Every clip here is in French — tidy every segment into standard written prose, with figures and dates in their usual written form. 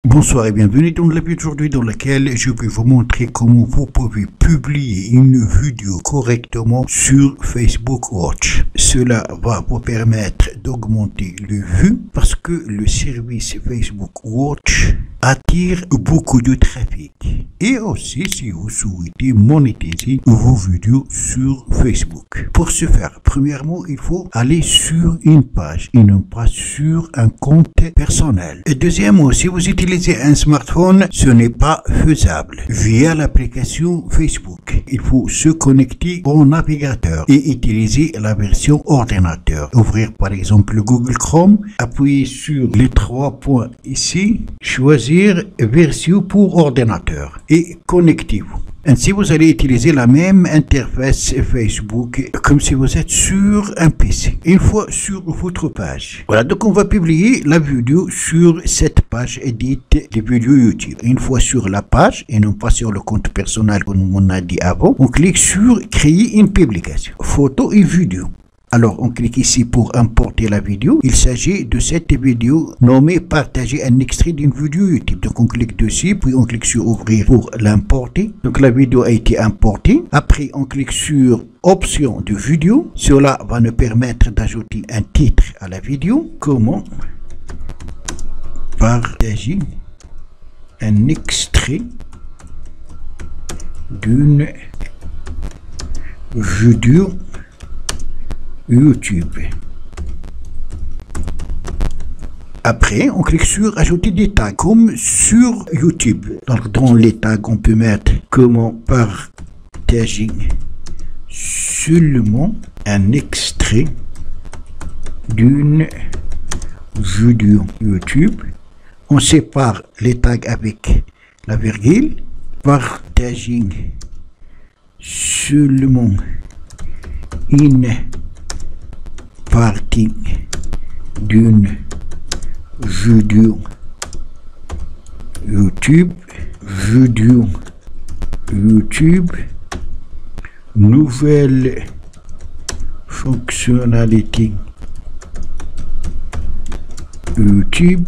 Bonsoir et bienvenue dans la vidéo d'aujourd'hui dans laquelle je vais vous montrer comment vous pouvez publier une vidéo correctement sur Facebook Watch. Cela va vous permettre d'augmenter les vues parce que le service Facebook Watch attire beaucoup de trafic. Et aussi si vous souhaitez monétiser vos vidéos sur Facebook. Pour ce faire, premièrement, il faut aller sur une page et non pas sur un compte personnel. Et deuxièmement, si vous utilisez un smartphone, ce n'est pas faisable. Via l'application Facebook, il faut se connecter au navigateur et utiliser la version ordinateur. Ouvrir par exemple le Google Chrome, appuyer sur les 3 points ici, choisir version pour ordinateur et connectez-vous. Ainsi, vous allez utiliser la même interface Facebook comme si vous êtes sur un PC. Une fois sur votre page. Voilà, donc on va publier la vidéo sur cette page dite des vidéos YouTube. Une fois sur la page et non pas sur le compte personnel comme on a dit avant, on clique sur créer une publication, photo et vidéo. Alors, on clique ici pour importer la vidéo. Il s'agit de cette vidéo nommée partager un extrait d'une vidéo YouTube. Donc, on clique dessus, puis on clique sur ouvrir pour l'importer. Donc, la vidéo a été importée. Après, on clique sur option de vidéo. Cela va nous permettre d'ajouter un titre à la vidéo. Comment partager un extrait d'une vidéo YouTube. Après, on clique sur ajouter des tags comme sur YouTube. Donc, dans les tags, on peut mettre comment partager seulement un extrait d'une vidéo YouTube. On sépare les tags avec la virgule. Partager seulement une partie d'une vidéo YouTube, nouvelle fonctionnalité YouTube,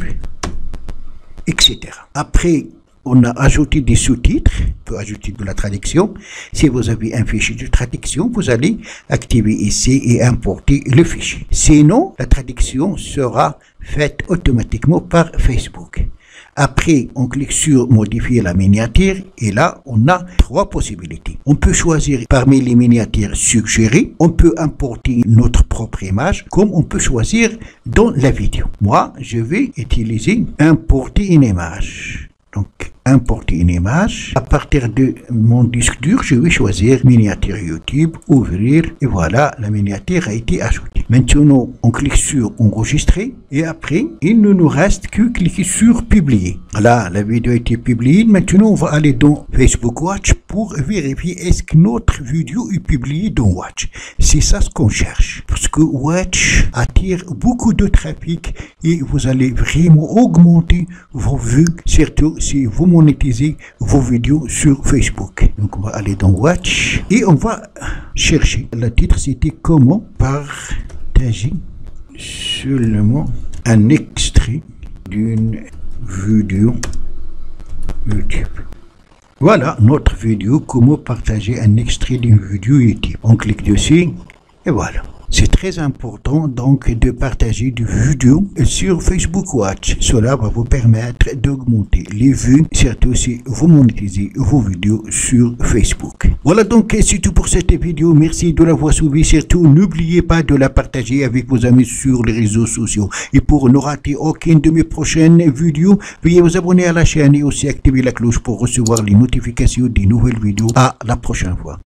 etc. Après, on a ajouté des sous-titres, on peut ajouter de la traduction. Si vous avez un fichier de traduction, vous allez activer ici et importer le fichier. Sinon, la traduction sera faite automatiquement par Facebook. Après, on clique sur modifier la miniature et là, on a 3 possibilités. On peut choisir parmi les miniatures suggérées, on peut importer notre propre image, comme on peut choisir dans la vidéo. Moi, je vais utiliser importer une image. Donc, importer une image. À partir de mon disque dur, je vais choisir miniature YouTube, ouvrir, et voilà, la miniature a été ajoutée. Maintenant, on clique sur enregistrer, et après, il ne nous reste que cliquer sur publier. Là, la vidéo a été publiée. Maintenant, on va aller dans Facebook Watch pour vérifier est-ce que notre vidéo est publiée dans Watch. C'est ça ce qu'on cherche. Parce que Watch attire beaucoup de trafic et vous allez vraiment augmenter vos vues, surtout si vous monétisez vos vidéos sur Facebook. Donc, on va aller dans Watch et on va chercher. Le titre, c'était comment partager seulement un extrait d'une vidéo YouTube. Voilà notre vidéo, comment partager un extrait d'une vidéo YouTube. On clique dessus et voilà. C'est très important donc de partager des vidéos sur Facebook Watch. Cela va vous permettre d'augmenter les vues, surtout si vous monétisez vos vidéos sur Facebook. Voilà donc c'est tout pour cette vidéo. Merci de l'avoir suivi. Surtout n'oubliez pas de la partager avec vos amis sur les réseaux sociaux. Et pour ne rater aucune de mes prochaines vidéos, veuillez vous abonner à la chaîne et aussi activer la cloche pour recevoir les notifications des nouvelles vidéos. À la prochaine fois.